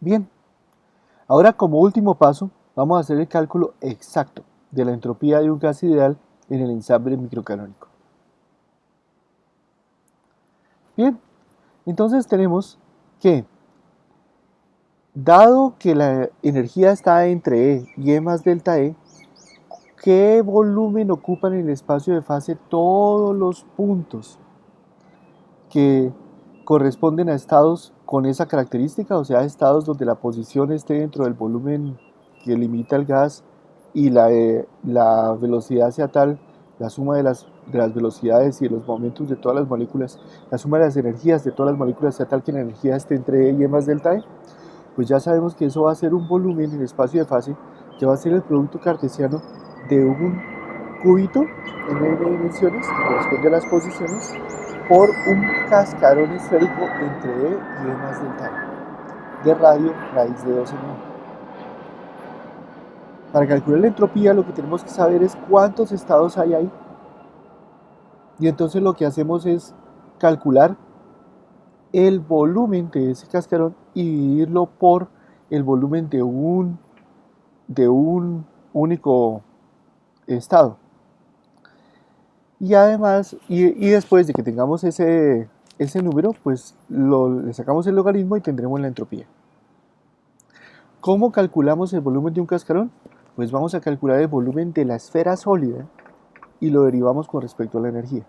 Bien, ahora como último paso, vamos a hacer el cálculo exacto de la entropía de un gas ideal en el ensamble microcanónico. Bien, entonces tenemos que, dado que la energía está entre E y E más delta E, ¿qué volumen ocupan en el espacio de fase todos los puntos que corresponden a estados con esa característica? O sea, estados donde la posición esté dentro del volumen que limita el gas y la velocidad sea tal, la suma de las velocidades y de los momentos de todas las moléculas, la suma de las energías de todas las moléculas sea tal que la energía esté entre E y E más delta E. Pues ya sabemos que eso va a ser un volumen en espacio de fase que va a ser el producto cartesiano de un cúbito en n dimensiones, que corresponde a las posiciones, por un cascarón esférico entre E y E más delta E, de radio raíz de 2 en 1. Para calcular la entropía lo que tenemos que saber es cuántos estados hay ahí. Y entonces lo que hacemos es calcular el volumen de ese cascarón y dividirlo por el volumen de un único estado. Y además, y después de que tengamos ese número, pues le sacamos el logaritmo y tendremos la entropía. ¿Cómo calculamos el volumen de un cascarón? Pues vamos a calcular el volumen de la esfera sólida y lo derivamos con respecto a la energía.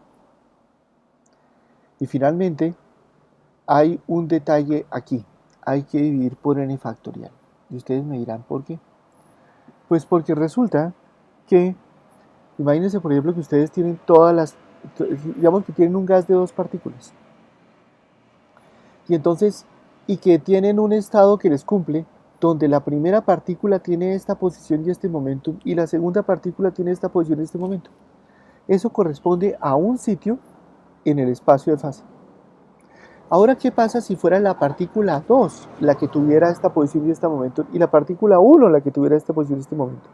Y finalmente, hay un detalle aquí. Hay que dividir por n factorial. Y ustedes me dirán, ¿por qué? Pues porque resulta que, imagínense por ejemplo que ustedes tienen digamos que tienen un gas de dos partículas. Y entonces, y que tienen un estado que les cumple, donde la primera partícula tiene esta posición y este momentum, y la segunda partícula tiene esta posición y este momentum. Eso corresponde a un sitio en el espacio de fase. Ahora, ¿qué pasa si fuera la partícula 2 la que tuviera esta posición y este momento, y la partícula 1 la que tuviera esta posición y este momento?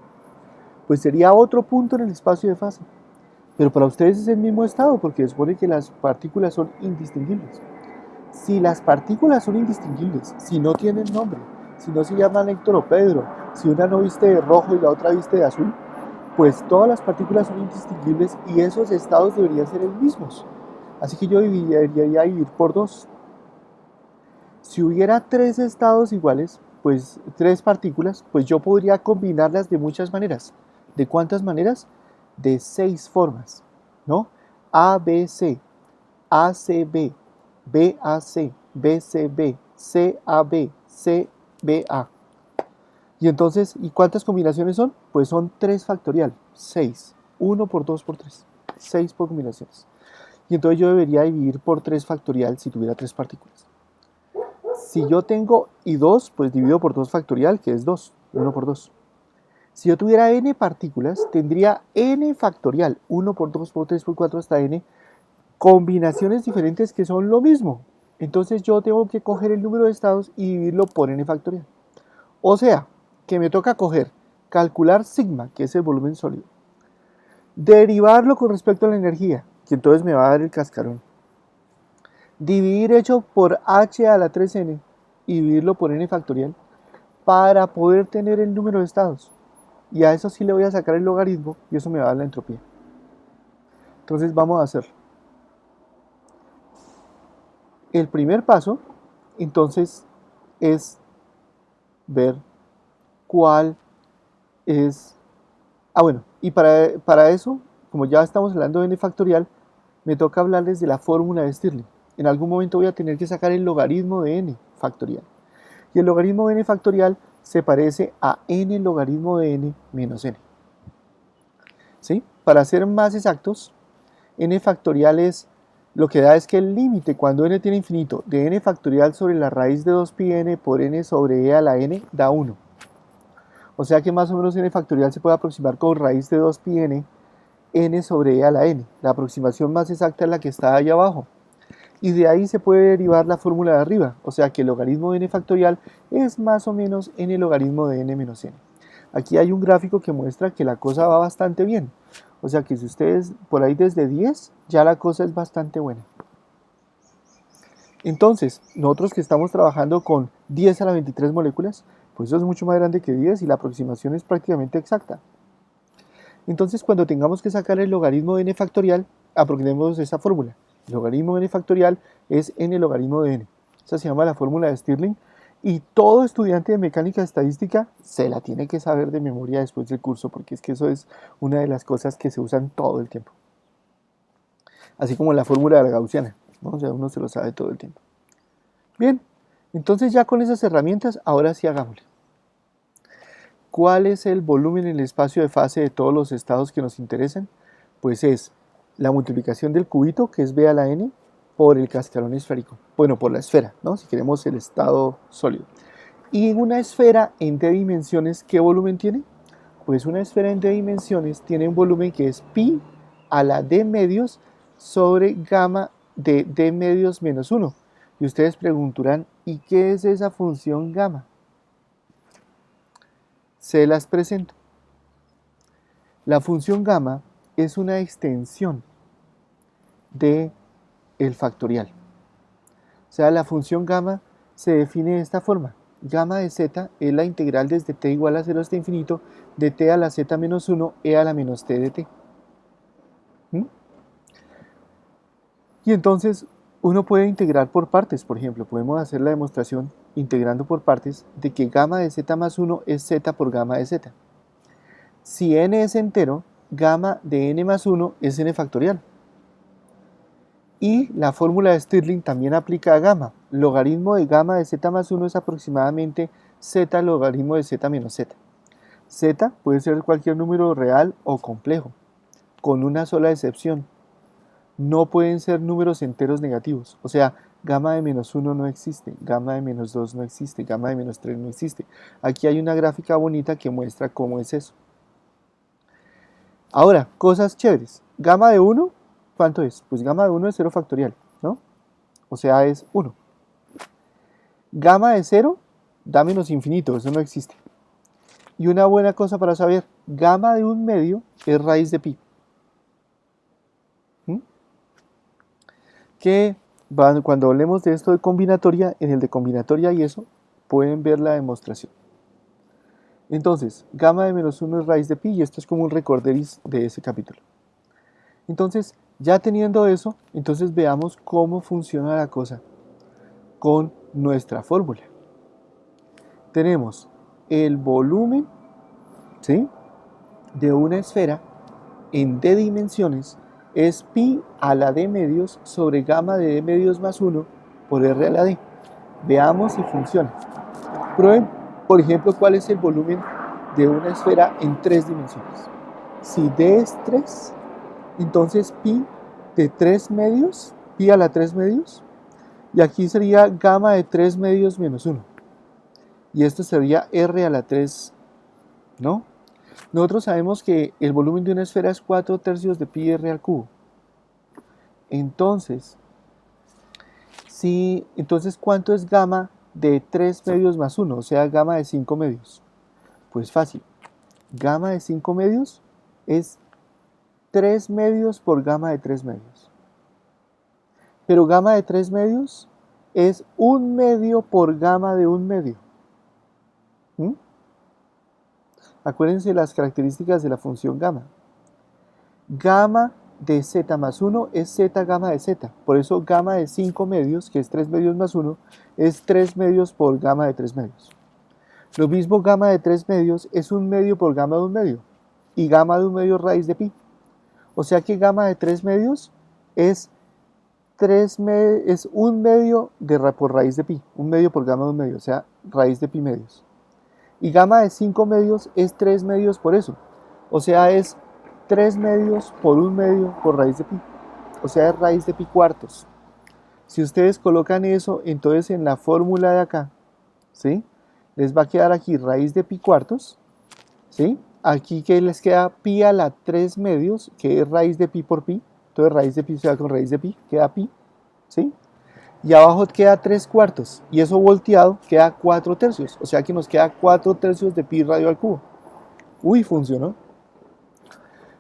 Pues sería otro punto en el espacio de fase. Pero para ustedes es el mismo estado, porque se supone que las partículas son indistinguibles. Si las partículas son indistinguibles, si no tienen nombre, si no se llaman Héctor o Pedro, si una no viste de rojo y la otra viste de azul, pues todas las partículas son indistinguibles y esos estados deberían ser los mismos. Así que yo debería dividir por 2. Si hubiera 3 estados iguales, pues 3 partículas, pues yo podría combinarlas de muchas maneras. ¿De cuántas maneras? De 6 formas, ¿no? A, B, C, A, C, B, B, A, C, B, C, B, C, A, B, C, B, A. Y entonces, ¿y cuántas combinaciones son? Pues son 3 factorial, 6. 1 por 2 por 3. 6 por combinaciones. Y entonces yo debería dividir por 3 factorial si tuviera 3 partículas. Si yo tengo y 2, pues divido por 2 factorial, que es 2. 1 por 2. Si yo tuviera n partículas, tendría n factorial. 1 por 2 por 3 por 4 hasta n. Combinaciones diferentes que son lo mismo. Entonces yo tengo que coger el número de estados y dividirlo por n factorial. O sea, que me toca calcular sigma, que es el volumen sólido, derivarlo con respecto a la energía, que entonces me va a dar el cascarón, dividir hecho por h a la 3n y dividirlo por n factorial para poder tener el número de estados. Y a eso sí le voy a sacar el logaritmo y eso me va a dar la entropía. Entonces vamos a hacer el primer paso, entonces es ver cuál es... bueno, y para eso, como ya estamos hablando de n factorial, me toca hablarles de la fórmula de Stirling. En algún momento voy a tener que sacar el logaritmo de n factorial. Y el logaritmo de n factorial se parece a n logaritmo de n menos n. ¿Sí? Para ser más exactos, n factorial lo que da es que el límite cuando n tiene infinito de n factorial sobre la raíz de 2πn por n sobre e a la n da 1. O sea que más o menos n factorial se puede aproximar con raíz de 2πn n sobre e a la n. La aproximación más exacta es la que está ahí abajo. Y de ahí se puede derivar la fórmula de arriba. O sea que el logaritmo de n factorial es más o menos n logaritmo de n menos n. Aquí hay un gráfico que muestra que la cosa va bastante bien. O sea que si ustedes por ahí desde 10, ya la cosa es bastante buena. Entonces, nosotros que estamos trabajando con 10 a la 23 moléculas, pues eso es mucho más grande que 10 y la aproximación es prácticamente exacta. Entonces, cuando tengamos que sacar el logaritmo de n factorial, aproximemos esa fórmula. El logaritmo de n factorial es n logaritmo de n. Esa se llama la fórmula de Stirling y todo estudiante de mecánica estadística se la tiene que saber de memoria después del curso, porque es que eso es una de las cosas que se usan todo el tiempo. Así como la fórmula de la gaussiana, ¿no? O sea, uno se lo sabe todo el tiempo. Bien, entonces ya con esas herramientas, ahora sí hagámosle. ¿Cuál es el volumen en el espacio de fase de todos los estados que nos interesan? Pues es la multiplicación del cubito, que es b a la n, por el cascarón esférico. Bueno, por la esfera, ¿no? Si queremos el estado sólido. Y una esfera en d dimensiones, ¿qué volumen tiene? Pues una esfera en d dimensiones tiene un volumen que es pi a la d medios sobre gamma de d medios menos 1. Y ustedes preguntarán, ¿y qué es esa función gamma? Se las presento. La función gamma es una extensión de el factorial. O sea, la función gamma se define de esta forma. Gamma de z es la integral desde t igual a 0 hasta infinito de t a la z menos 1 e a la menos t de t. Y entonces uno puede integrar por partes. Por ejemplo, podemos hacer la demostración integrando por partes de que gamma de z más 1 es z por gamma de z. Si n es entero, gamma de n más 1 es n factorial. Y la fórmula de Stirling también aplica a gamma. Logaritmo de gamma de z más 1 es aproximadamente z logaritmo de z menos z. Z puede ser cualquier número real o complejo, con una sola excepción. No pueden ser números enteros negativos. O sea, gamma de menos 1 no existe, gamma de menos 2 no existe, gamma de menos 3 no existe. Aquí hay una gráfica bonita que muestra cómo es eso. Ahora, cosas chéveres. Gamma de 1, ¿cuánto es? Pues gamma de 1 es 0 factorial, ¿no? O sea, es 1. Gamma de 0 da menos infinito, eso no existe. Y una buena cosa para saber, gamma de 1 medio es raíz de pi. Que cuando hablemos de esto de combinatoria, en el de combinatoria y eso, pueden ver la demostración. Entonces, gamma de menos 1 es raíz de pi y esto es como un recorderis de ese capítulo. Entonces, ya teniendo eso, entonces veamos cómo funciona la cosa con nuestra fórmula. Tenemos el volumen, ¿sí?, de una esfera en d dimensiones es pi a la d medios sobre gamma de d medios más 1 por r a la d. Veamos si funciona. Prueben, por ejemplo, cuál es el volumen de una esfera en 3 dimensiones. Si d es 3, entonces pi de 3 medios, pi a la 3 medios, y aquí sería gamma de 3 medios menos 1. Y esto sería r a la 3, ¿no? Nosotros sabemos que el volumen de una esfera es 4 tercios de pi r al cubo. Entonces, ¿cuánto es gamma de 3 medios más 1? O sea, gamma de 5 medios. Pues fácil. Gamma de 5 medios es 3 medios por gamma de 3 medios. Pero gamma de 3 medios es 1 medio por gamma de 1 medio. Acuérdense las características de la función gamma. Gamma de z más 1 es z gamma de z. Por eso gamma de 5 medios, que es 3 medios más 1, es 3 medios por gamma de 3 medios. Lo mismo gamma de 3 medios es 1 medio por gamma de 1 medio. Y gamma de 1 medio es raíz de pi. O sea que gamma de 3 medios es 1 medio por raíz de pi. 1 medio por gamma de 1 medio, o sea, raíz de pi medios. Y gamma de 5 medios es 3 medios por eso. O sea, es 3 medios por 1 medio por raíz de pi. O sea, es raíz de pi cuartos. Si ustedes colocan eso, entonces en la fórmula de acá, ¿sí?, les va a quedar aquí raíz de pi cuartos, ¿sí? Aquí que les queda pi a la 3 medios, que es raíz de pi por pi. Entonces raíz de pi se va con raíz de pi, queda pi, ¿sí? Y abajo queda 3 cuartos, y eso volteado queda 4 tercios, o sea que nos queda 4 tercios de pi radio al cubo. Uy, funcionó.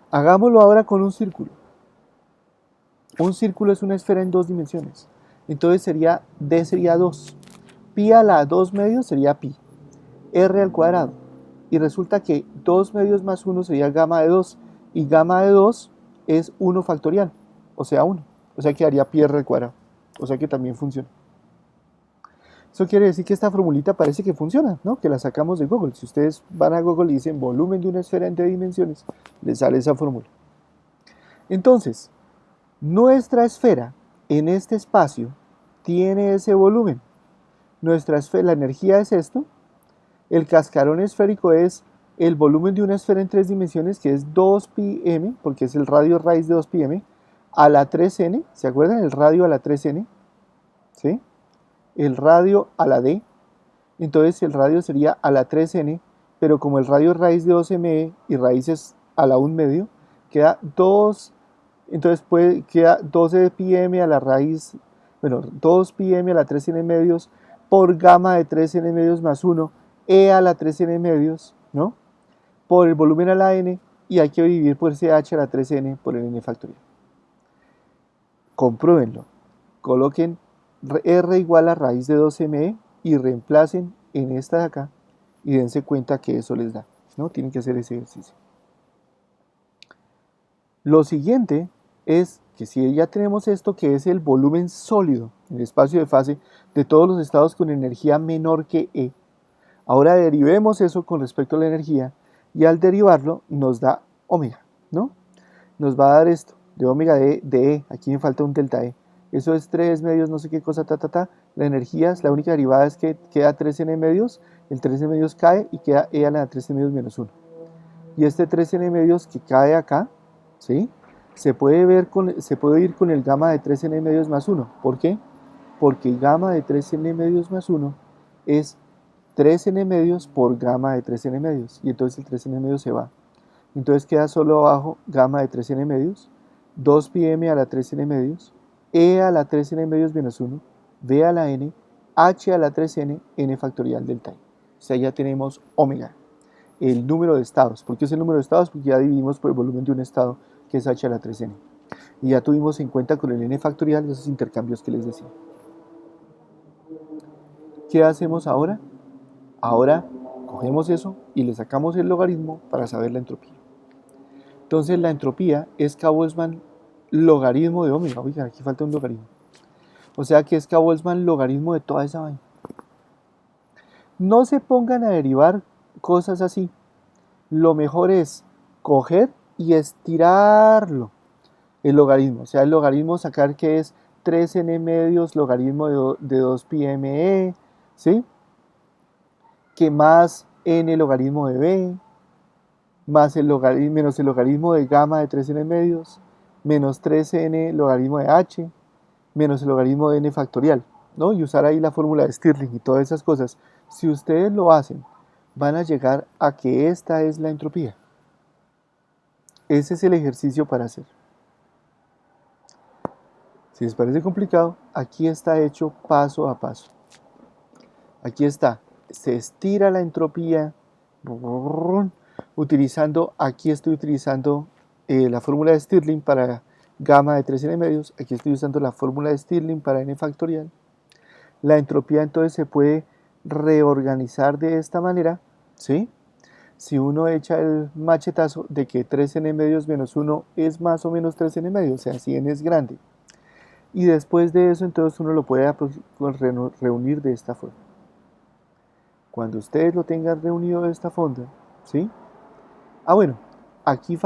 Hagámoslo ahora con un círculo. Un círculo es una esfera en 2 dimensiones. Entonces sería D sería 2. Pi a la 2 medios sería pi. R al cuadrado. Y resulta que 2 medios más 1 sería gamma de 2. Y gamma de 2 es 1 factorial. O sea 1. O sea que daría pi R al cuadrado. O sea que también funciona. Eso quiere decir que esta formulita parece que funciona, ¿no? Que la sacamos de Google. Si ustedes van a Google y dicen volumen de una esfera en 3 dimensiones, les sale esa fórmula. Entonces, nuestra esfera en este espacio tiene ese volumen. Nuestra esfera, la energía es esto. El cascarón esférico es el volumen de una esfera en 3 dimensiones, que es 2πm, porque es el radio raíz de 2πm, a la 3n. ¿Se acuerdan? El radio a la 3n. ¿Sí? El radio a la d. Entonces el radio sería a la 3n, pero como el radio es raíz de 2me y raíz es a la 1 medio, queda 2, entonces queda 12πm a la raíz, bueno, 2πm a la 3n medios por gamma de 3n medios más 1, e a la 3n medios, ¿no? Por el volumen a la n, y hay que dividir por ese h a la 3n por el n factorial. Compruébenlo. Coloquen r igual a raíz de 2me y reemplacen en esta de acá y dense cuenta que eso les da, ¿no? Tienen que hacer ese ejercicio. Lo siguiente es que si ya tenemos esto que es el volumen sólido, el espacio de fase de todos los estados con energía menor que E, ahora derivemos eso con respecto a la energía y al derivarlo nos da omega, ¿no? Nos va a dar esto de omega de E, aquí me falta un delta E. Eso es 3 medios, no sé qué cosa, La energía, la única derivada es que queda 3n medios, el 3n medios cae y queda E a la 3n medios menos 1. Y este 3n medios que cae acá, ¿sí? Se puede ir con el gamma de 3n medios más 1. ¿Por qué? Porque gamma de 3n medios más 1 es 3n medios por gamma de 3n medios. Y entonces el 3n medios se va. Entonces queda solo abajo gamma de 3n medios, 2πm a la 3n medios, e a la 3n medios menos 1, b a la n, h a la 3n, n factorial delta i. O sea, ya tenemos omega, el número de estados. ¿Por qué es el número de estados? Porque ya dividimos por el volumen de un estado, que es h a la 3n. Y ya tuvimos en cuenta con el n factorial esos intercambios que les decía. ¿Qué hacemos ahora? Ahora cogemos eso y le sacamos el logaritmo para saber la entropía. Entonces la entropía es K-Boltzmann logaritmo de omega. Oigan, aquí falta un logaritmo. O sea que es K-Boltzmann logaritmo de toda esa vaina. No se pongan a derivar cosas así. Lo mejor es coger y estirarlo. El logaritmo. O sea, el logaritmo sacar que es 3n medios logaritmo de 2πme, ¿sí? Que más n logaritmo de b, más el logaritmo, menos el logaritmo de gamma de 3n medios, menos 3n logaritmo de h, menos el logaritmo de n factorial, ¿no? Y usar ahí la fórmula de Stirling y todas esas cosas. Si ustedes lo hacen, van a llegar a que esta es la entropía. Ese es el ejercicio para hacer. Si les parece complicado, aquí está hecho paso a paso. Aquí está, se estira la entropía, aquí estoy utilizando la fórmula de Stirling para gamma de 3n medios, aquí estoy usando la fórmula de Stirling para n factorial. La entropía entonces se puede reorganizar de esta manera, ¿sí? Si uno echa el machetazo de que 3n medios menos 1 es más o menos 3n medios, o sea, si n es grande. Y después de eso, entonces uno lo puede reunir de esta forma. Cuando ustedes lo tengan reunido de esta forma, ¿sí? Ah, bueno, aquí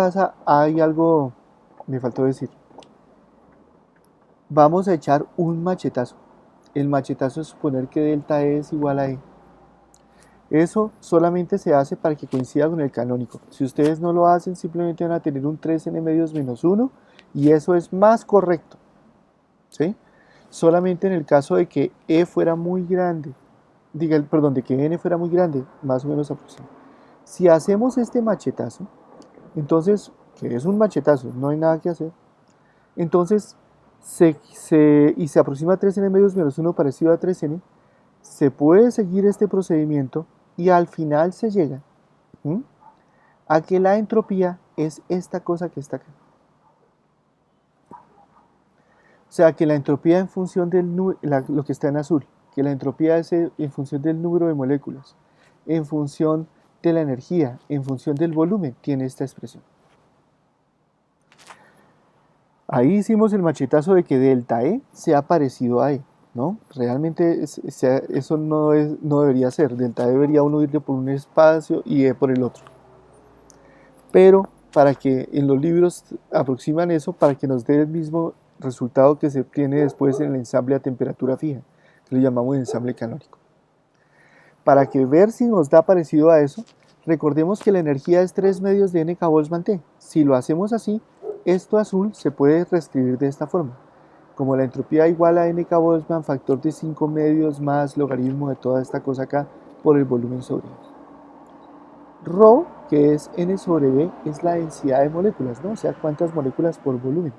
hay algo, me faltó decir. Vamos a echar un machetazo. El machetazo es suponer que delta E es igual a E. Eso solamente se hace para que coincida con el canónico. Si ustedes no lo hacen, simplemente van a tener un 3n medios menos 1 y eso es más correcto, ¿sí? Solamente en el caso de que E fuera muy grande, de que N fuera muy grande, más o menos aproximado. Si hacemos este machetazo, entonces, que es un machetazo, no hay nada que hacer, entonces, y se aproxima a 3n medios menos 1 parecido a 3n, se puede seguir este procedimiento y al final se llega a que la entropía es esta cosa que está acá. sea, que la entropía en función del lo que está en azul, que la entropía es en función del número de moléculas, en función de la energía, en función del volumen, tiene esta expresión. Ahí hicimos el machetazo de que delta E sea parecido a E, ¿no? Realmente eso no debería ser. Delta E debería uno irle por un espacio y E por el otro. Pero para que en los libros aproximan eso, para que nos dé el mismo resultado que se obtiene después en el ensamble a temperatura fija, que lo llamamos ensamble canónico. Para que ver si nos da parecido a eso, recordemos que la energía es 3 medios de n Boltzmann-T. Si lo hacemos así, esto azul se puede reescribir de esta forma. Como la entropía igual a n Boltzmann, factor de 5 medios más logaritmo de toda esta cosa acá por el volumen sobre Rho, que es n sobre b, es la densidad de moléculas, ¿no? O sea, cuántas moléculas por volumen.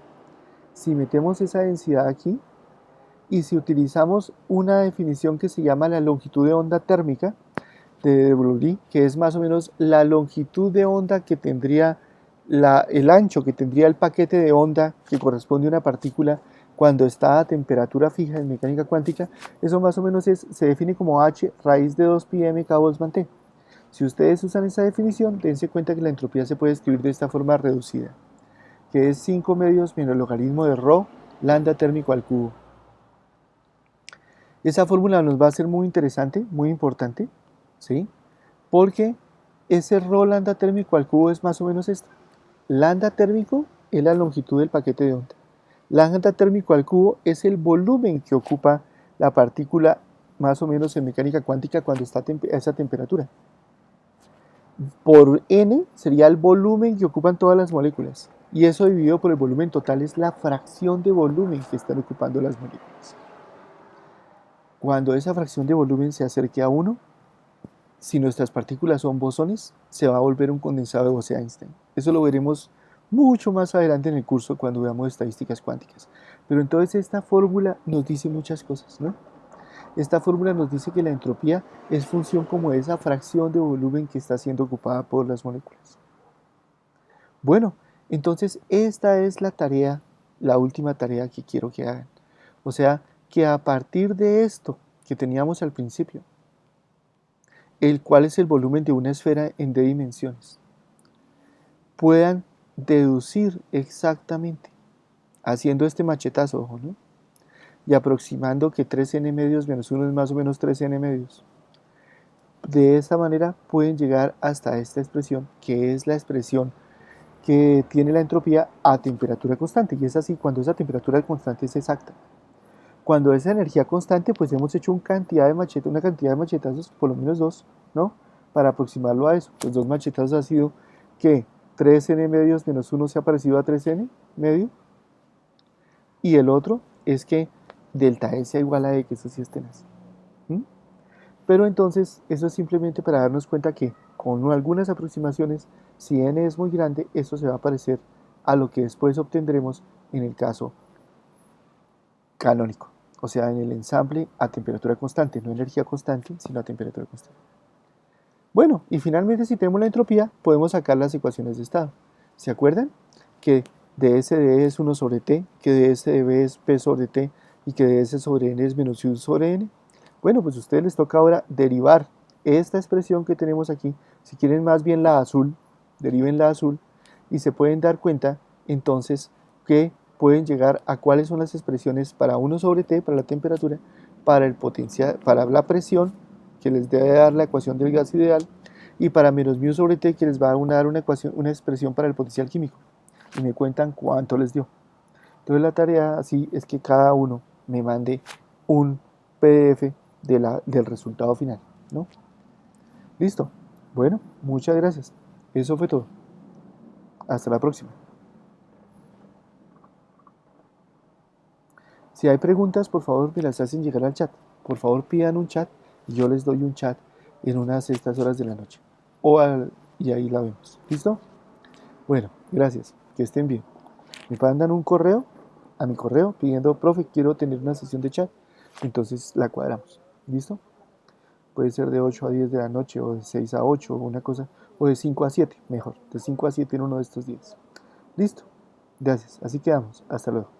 Si metemos esa densidad aquí, y si utilizamos una definición que se llama la longitud de onda térmica de Broglie, que es más o menos la longitud de onda que tendría el ancho que tendría el paquete de onda que corresponde a una partícula cuando está a temperatura fija en mecánica cuántica, eso más o menos se define como h raíz de 2 pi m k Boltzmann-T. Si ustedes usan esa definición, dense cuenta que la entropía se puede escribir de esta forma reducida, que es 5 medios menos el logaritmo de Rho lambda térmico al cubo. Esa fórmula nos va a ser muy interesante, muy importante, ¿sí? Porque ese Rho lambda térmico al cubo es más o menos esto. Lambda térmico es la longitud del paquete de onda. Lambda térmico al cubo es el volumen que ocupa la partícula más o menos en mecánica cuántica cuando está a esa temperatura. Por n sería el volumen que ocupan todas las moléculas. Y eso dividido por el volumen total es la fracción de volumen que están ocupando las moléculas. Cuando esa fracción de volumen se acerque a 1, si nuestras partículas son bosones, se va a volver un condensado de Bose-Einstein. Eso lo veremos mucho más adelante en el curso cuando veamos estadísticas cuánticas. Pero entonces esta fórmula nos dice muchas cosas, ¿no? Esta fórmula nos dice que la entropía es función como de esa fracción de volumen que está siendo ocupada por las moléculas. Bueno, entonces esta es la tarea, la última tarea que quiero que hagan. O sea, que a partir de esto que teníamos al principio, el cual es el volumen de una esfera en d dimensiones, puedan deducir exactamente, haciendo este machetazo, ojo, ¿no? Y aproximando que 3n medios menos 1 es más o menos 3n medios. De esta manera pueden llegar hasta esta expresión, que es la expresión que tiene la entropía a temperatura constante. Y es así cuando esa temperatura constante es exacta. Cuando esa energía constante, pues hemos hecho una cantidad de machetazos, por lo menos 2, ¿no? Para aproximarlo a eso. Los 2 machetazos ha sido que 3n medios menos 1 se ha parecido a 3n medio. Y el otro es que delta E sea igual a E, que eso sí es tenaz. Pero entonces, eso es simplemente para darnos cuenta que con algunas aproximaciones, si n es muy grande, eso se va a parecer a lo que después obtendremos en el caso canónico. O sea, en el ensamble a temperatura constante, no energía constante, sino a temperatura constante. Bueno, y finalmente si tenemos la entropía, podemos sacar las ecuaciones de estado. ¿Se acuerdan? Que ds de E es 1 sobre t, que ds de B es p sobre t, y que ds sobre n es menos u sobre n. Bueno, pues a ustedes les toca ahora derivar esta expresión que tenemos aquí. Si quieren más bien la azul, deriven la azul, y se pueden dar cuenta entonces que pueden llegar a cuáles son las expresiones para 1 sobre t, para la temperatura, para el potencial, para la presión, que les debe dar la ecuación del gas ideal, y para menos mu sobre t, que les va a dar una expresión para el potencial químico. Y me cuentan cuánto les dio. Entonces la tarea así es que cada uno me mande un PDF del resultado final, ¿no? Listo. Bueno, muchas gracias. Eso fue todo. Hasta la próxima. Si hay preguntas, por favor, me las hacen llegar al chat. Por favor, pidan un chat y yo les doy un chat en unas estas horas de la noche. Y ahí la vemos. ¿Listo? Bueno, gracias. Que estén bien. Me mandan un correo a mi correo pidiendo, profe, quiero tener una sesión de chat. Entonces la cuadramos. ¿Listo? Puede ser de 8 a 10 de la noche o de 6 a 8 o una cosa. O de 5 a 7, mejor. De 5 a 7 en uno de estos días. ¿Listo? Gracias. Así quedamos. Hasta luego.